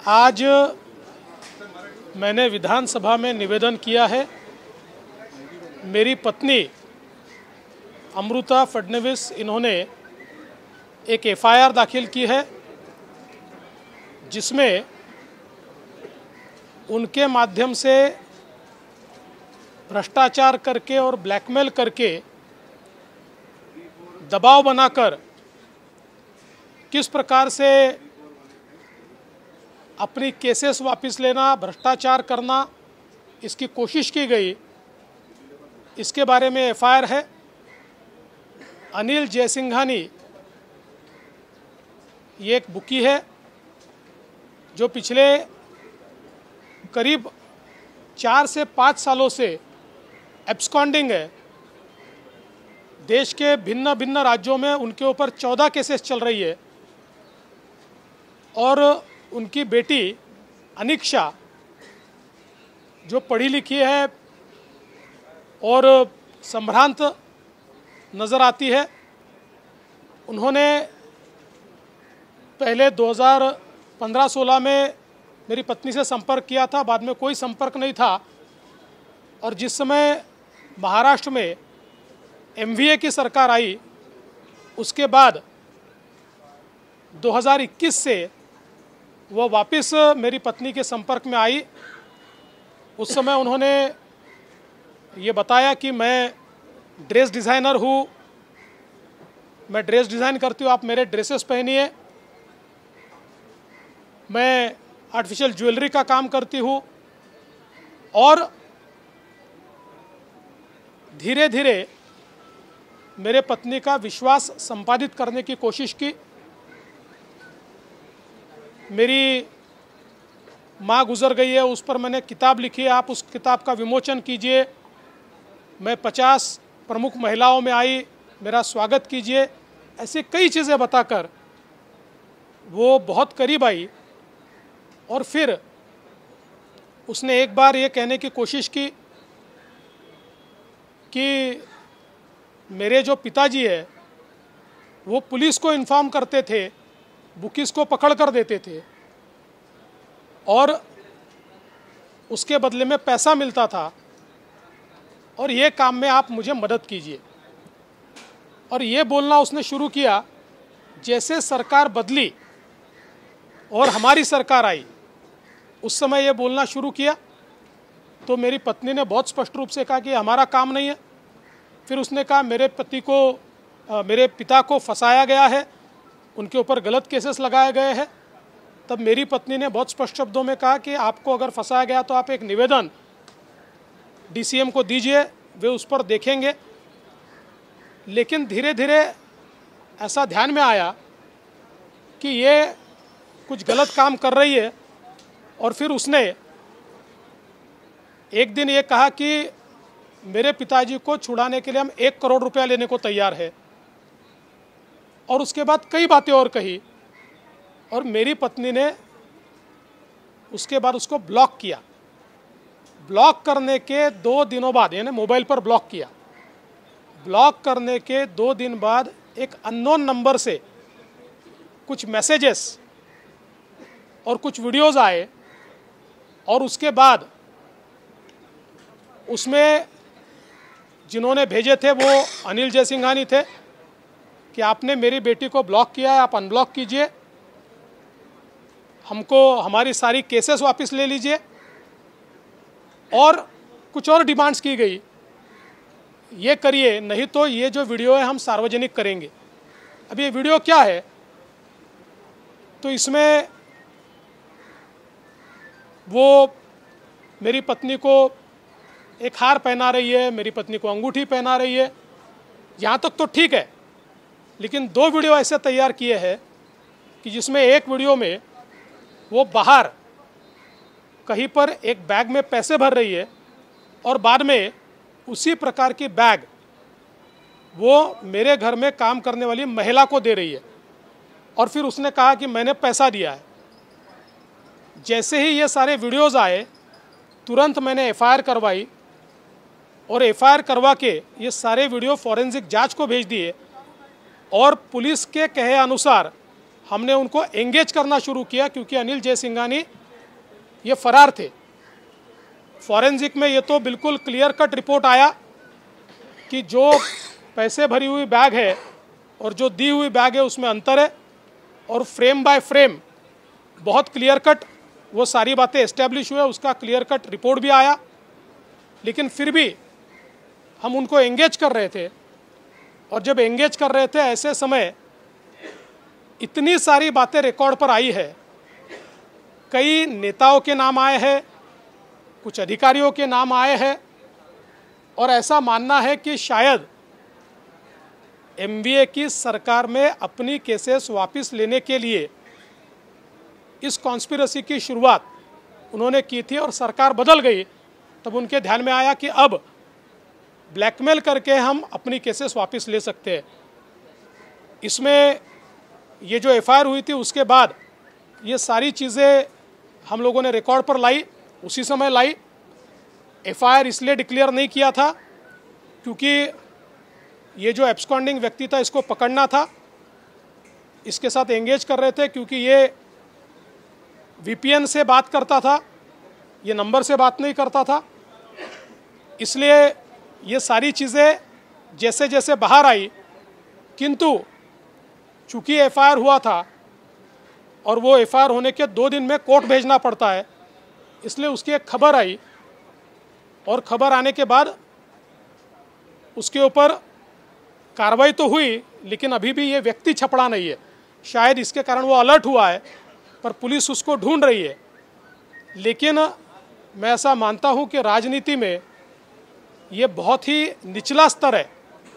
आज मैंने विधानसभा में निवेदन किया है। मेरी पत्नी अमृता फडणवीस इन्होंने एक एफआईआर दाखिल की है जिसमें उनके माध्यम से भ्रष्टाचार करके और ब्लैकमेल करके दबाव बनाकर किस प्रकार से अपनी केसेस वापस लेना, भ्रष्टाचार करना, इसकी कोशिश की गई, इसके बारे में एफआईआर है। अनिल जयसिंघानी ये एक बुकी है जो पिछले करीब 4 से 5 सालों से एब्सकॉन्डिंग है। देश के भिन्न भिन्न राज्यों में उनके ऊपर 14 केसेस चल रही है और उनकी बेटी अनिक्षा जो पढ़ी लिखी है और संभ्रांत नज़र आती है, उन्होंने पहले 2015-16 में मेरी पत्नी से संपर्क किया था, बाद में कोई संपर्क नहीं था। और जिस समय महाराष्ट्र में एमवीए की सरकार आई उसके बाद 2021 से वो वापस मेरी पत्नी के संपर्क में आई। उस समय उन्होंने ये बताया कि मैं ड्रेस डिज़ाइनर हूँ, मैं ड्रेस डिज़ाइन करती हूँ, आप मेरे ड्रेसेस पहनिए। मैं आर्टिफिशियल ज्वेलरी का काम करती हूँ। और धीरे धीरे मेरे पत्नी का विश्वास संपादित करने की कोशिश की। मेरी माँ गुजर गई है, उस पर मैंने किताब लिखी है, आप उस किताब का विमोचन कीजिए। मैं 50 प्रमुख महिलाओं में आई, मेरा स्वागत कीजिए। ऐसे कई चीज़ें बताकर वो बहुत करीब आई और फिर उसने एक बार ये कहने की कोशिश की कि मेरे जो पिताजी है वो पुलिस को इन्फॉर्म करते थे, बुकीज़ को पकड़ कर देते थे और उसके बदले में पैसा मिलता था और ये काम में आप मुझे मदद कीजिए। और ये बोलना उसने शुरू किया। जैसे सरकार बदली और हमारी सरकार आई, उस समय ये बोलना शुरू किया तो मेरी पत्नी ने बहुत स्पष्ट रूप से कहा कि हमारा काम नहीं है। फिर उसने कहा मेरे पिता को फंसाया गया है, उनके ऊपर गलत केसेस लगाए गए हैं। तब मेरी पत्नी ने बहुत स्पष्ट शब्दों में कहा कि आपको अगर फंसाया गया तो आप एक निवेदन डीसीएम को दीजिए, वे उस पर देखेंगे। लेकिन धीरे धीरे ऐसा ध्यान में आया कि ये कुछ गलत काम कर रही है और फिर उसने एक दिन ये कहा कि मेरे पिताजी को छुड़ाने के लिए हम 1 करोड़ रुपया लेने को तैयार है। और उसके बाद कई बातें और कही और मेरी पत्नी ने उसके बाद उसको ब्लॉक किया। ब्लॉक करने के 2 दिनों बाद, यानी मोबाइल पर ब्लॉक किया, ब्लॉक करने के 2 दिन बाद एक अननोन नंबर से कुछ मैसेजेस और कुछ वीडियोस आए और उसके बाद उसमें जिन्होंने भेजे थे वो अनिल जयसिंघानी थे कि आपने मेरी बेटी को ब्लॉक किया है, आप अनब्लॉक कीजिए, हमको हमारी सारी केसेस वापस ले लीजिए। और कुछ और डिमांड्स की गई, ये करिए नहीं तो ये जो वीडियो है हम सार्वजनिक करेंगे। अब ये वीडियो क्या है, तो इसमें वो मेरी पत्नी को एक हार पहना रही है, मेरी पत्नी को अंगूठी पहना रही है, यहाँ तक तो ठीक है। लेकिन 2 वीडियो ऐसे तैयार किए हैं कि जिसमें एक वीडियो में वो बाहर कहीं पर एक बैग में पैसे भर रही है और बाद में उसी प्रकार की बैग वो मेरे घर में काम करने वाली महिला को दे रही है और फिर उसने कहा कि मैंने पैसा दिया है। जैसे ही ये सारे वीडियोस आए तुरंत मैंने एफआईआर करवाई और एफआईआर करवा के ये सारे वीडियो फॉरेंसिक जांच को भेज दिए और पुलिस के कहे अनुसार हमने उनको एंगेज करना शुरू किया, क्योंकि अनिल जयसिंघानी ये फरार थे। फॉरेंसिक में ये तो बिल्कुल क्लियर कट रिपोर्ट आया कि जो पैसे भरी हुई बैग है और जो दी हुई बैग है उसमें अंतर है, और फ्रेम बाय फ्रेम बहुत क्लियर कट वो सारी बातें एस्टेब्लिश हुए, उसका क्लियर कट रिपोर्ट भी आया। लेकिन फिर भी हम उनको एंगेज कर रहे थे, और जब एंगेज कर रहे थे ऐसे समय इतनी सारी बातें रिकॉर्ड पर आई है। कई नेताओं के नाम आए हैं, कुछ अधिकारियों के नाम आए हैं, और ऐसा मानना है कि शायद एमवीए की सरकार में अपनी केसेस वापस लेने के लिए इस कॉन्स्पिरेसी की शुरुआत उन्होंने की थी, और सरकार बदल गई तब उनके ध्यान में आया कि अब ब्लैकमेल करके हम अपनी केसेस वापस ले सकते हैं। इसमें ये जो एफआईआर हुई थी उसके बाद ये सारी चीज़ें हम लोगों ने रिकॉर्ड पर लाई, उसी समय लाई। एफआईआर इसलिए डिक्लेयर नहीं किया था क्योंकि ये जो एब्सकॉन्डिंग व्यक्ति था इसको पकड़ना था, इसके साथ एंगेज कर रहे थे, क्योंकि ये वीपीएन से बात करता था, ये नंबर से बात नहीं करता था। इसलिए ये सारी चीज़ें जैसे जैसे बाहर आई, किंतु चूँकि एफआईआर हुआ था और वो एफआईआर होने के 2 दिन में कोर्ट भेजना पड़ता है, इसलिए उसकी एक खबर आई, और खबर आने के बाद उसके ऊपर कार्रवाई तो हुई, लेकिन अभी भी ये व्यक्ति छपड़ा नहीं है। शायद इसके कारण वो अलर्ट हुआ है, पर पुलिस उसको ढूंढ रही है। लेकिन मैं ऐसा मानता हूँ कि राजनीति में ये बहुत ही निचला स्तर है।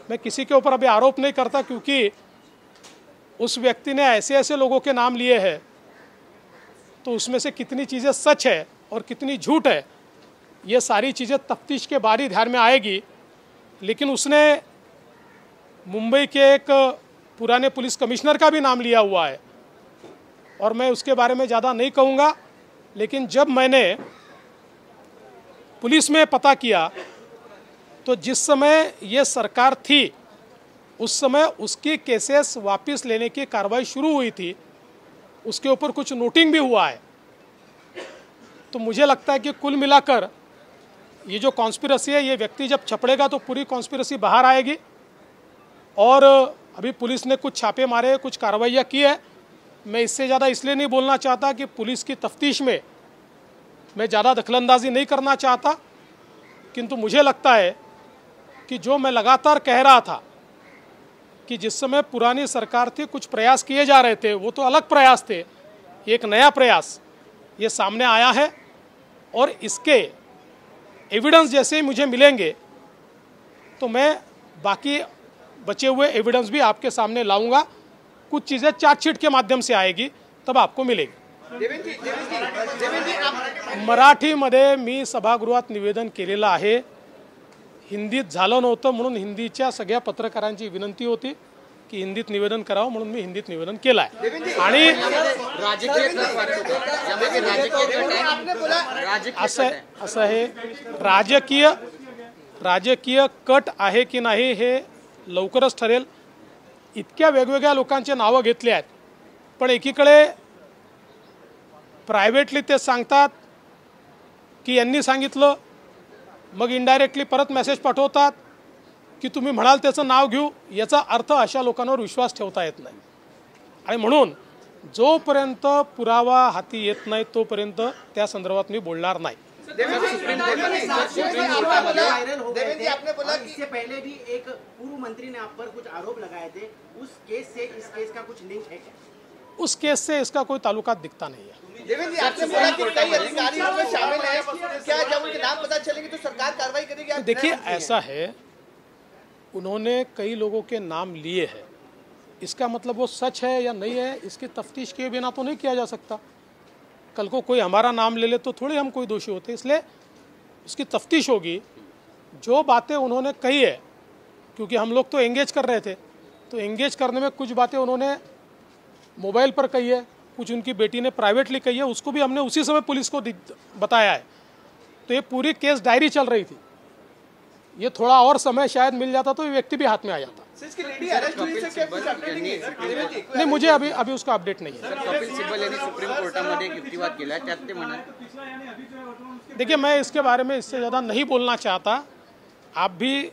मैं किसी के ऊपर अभी आरोप नहीं करता, क्योंकि उस व्यक्ति ने ऐसे ऐसे लोगों के नाम लिए हैं, तो उसमें से कितनी चीज़ें सच है और कितनी झूठ है, ये सारी चीज़ें तफ्तीश के बाद ही ध्यान में आएगी। लेकिन उसने मुंबई के एक पुराने पुलिस कमिश्नर का भी नाम लिया हुआ है, और मैं उसके बारे में ज़्यादा नहीं कहूँगा। लेकिन जब मैंने पुलिस में पता किया तो जिस समय ये सरकार थी उस समय उसकी केसेस वापस लेने की कार्रवाई शुरू हुई थी, उसके ऊपर कुछ नोटिंग भी हुआ है। तो मुझे लगता है कि कुल मिलाकर ये जो कॉन्स्पिरेसी है, ये व्यक्ति जब छपड़ेगा तो पूरी कॉन्स्पिरेसी बाहर आएगी। और अभी पुलिस ने कुछ छापे मारे, कुछ कार्रवाइयाँ की है। मैं इससे ज़्यादा इसलिए नहीं बोलना चाहता कि पुलिस की तफ्तीश में मैं ज़्यादा दखलंदाजी नहीं करना चाहता, किंतु मुझे लगता है कि जो मैं लगातार कह रहा था कि जिस समय पुरानी सरकार थी कुछ प्रयास किए जा रहे थे, वो तो अलग प्रयास थे, एक नया प्रयास ये सामने आया है, और इसके एविडेंस जैसे ही मुझे मिलेंगे तो मैं बाकी बचे हुए एविडेंस भी आपके सामने लाऊंगा। कुछ चीज़ें चार्जशीट के माध्यम से आएगी, तब आपको मिलेगी। मराठीमध्ये मी सभागृहात निवेदन केलेलं आहे। हिंदीत झालं नव्हतं म्हणून हिंदीच्या सगळ्या पत्रकारांची विनंती होती की हिंदीत निवेदन करावं, म्हणून मी हिंदीत निवेदन केलं आहे। आणि असं हे राजकीय कट आहे की नाही हे लवकरच ठरेल। इतक्या वेगवेगळ्या लोकांचे नावं घेतले आहेत, पण एकीकडे प्रायव्हेटली ते सांगतात की यांनी सांगितलं, मग इनडायरेक्टली परत मेसेज पाठवतात की तुम्ही म्हणाल त्याचं नाव घेऊ। याचा अर्थ अशा लोकांवर विश्वास ठेवता येत नाही, आणि म्हणून जोपर्यंत पुरावा हाती येत नाही तोपर्यंत त्या संदर्भात मी बोलणार नाही। देवेंद्र जी, आपने बोला कि इससे पहले भी एक पूर्व मंत्री ने आप पर कुछ आरोप लगाए थे, उस केस से इस केस का कुछ लिंक है क्या? उस केस से इसका कोई ताल्लुकात दिखता नहीं है। देवेंद्र जी, आपने बोला कि कई अधिकारी इसमें शामिल हैं, क्या जब उनके नाम पता चलेंगे तो सरकार कार्रवाई करेगी? आप देखिए, ऐसा है, उन्होंने कई लोगों के नाम लिए हैं, इसका मतलब वो सच है या नहीं है इसकी तफ्तीश किए बिना तो नहीं किया जा सकता। कल को कोई हमारा नाम ले ले तो थोड़ी हम कोई दोषी होते, इसलिए उसकी तफ्तीश होगी। जो बातें उन्होंने कही है, क्योंकि हम लोग तो एंगेज कर रहे थे, तो एंगेज करने में कुछ बातें उन्होंने मोबाइल पर कही है, कुछ उनकी बेटी ने प्राइवेटली कही है, उसको भी हमने उसी समय पुलिस को बताया है। तो ये पूरी केस डायरी चल रही थी, ये थोड़ा और समय शायद मिल जाता तो ये व्यक्ति भी हाथ में आ जाता। नहीं, मुझे अभी उसका अपडेट नहीं है। कपिल सिब्बल यांनी सुप्रीम कोर्टामध्ये एक युक्तिवाद केला, त्यात ते म्हणाले, देखिए मैं इसके बारे में इससे ज़्यादा नहीं बोलना चाहता। आप भी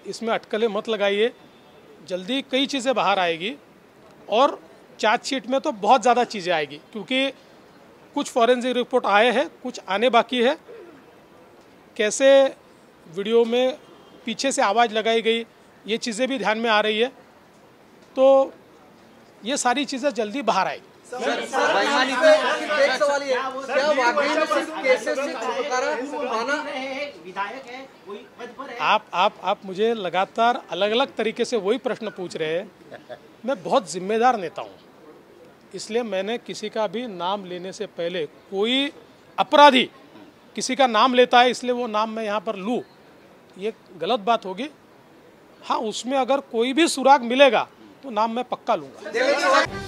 इसमें अटकलें मत लगाइए, जल्दी कई चीज़ें बाहर आएगी और चार्जशीट में तो बहुत ज़्यादा चीज़ें आएगी, क्योंकि कुछ फॉरेंसिक रिपोर्ट आए हैं, कुछ आने बाकी है। कैसे वीडियो में पीछे से आवाज़ लगाई गई, ये चीज़ें भी ध्यान में आ रही है, तो ये सारी चीज़ें जल्दी बाहर आएगी। आप मुझे लगातार अलग अलग तरीके से वही प्रश्न पूछ रहे हैं। मैं बहुत जिम्मेदार नेता हूँ, इसलिए मैंने किसी का भी नाम लेने से पहले, कोई अपराधी किसी का नाम लेता है इसलिए वो नाम मैं यहाँ पर लूँ, ये गलत बात होगी। हाँ, उसमें अगर कोई भी सुराग मिलेगा तो नाम मैं पक्का लूँगा।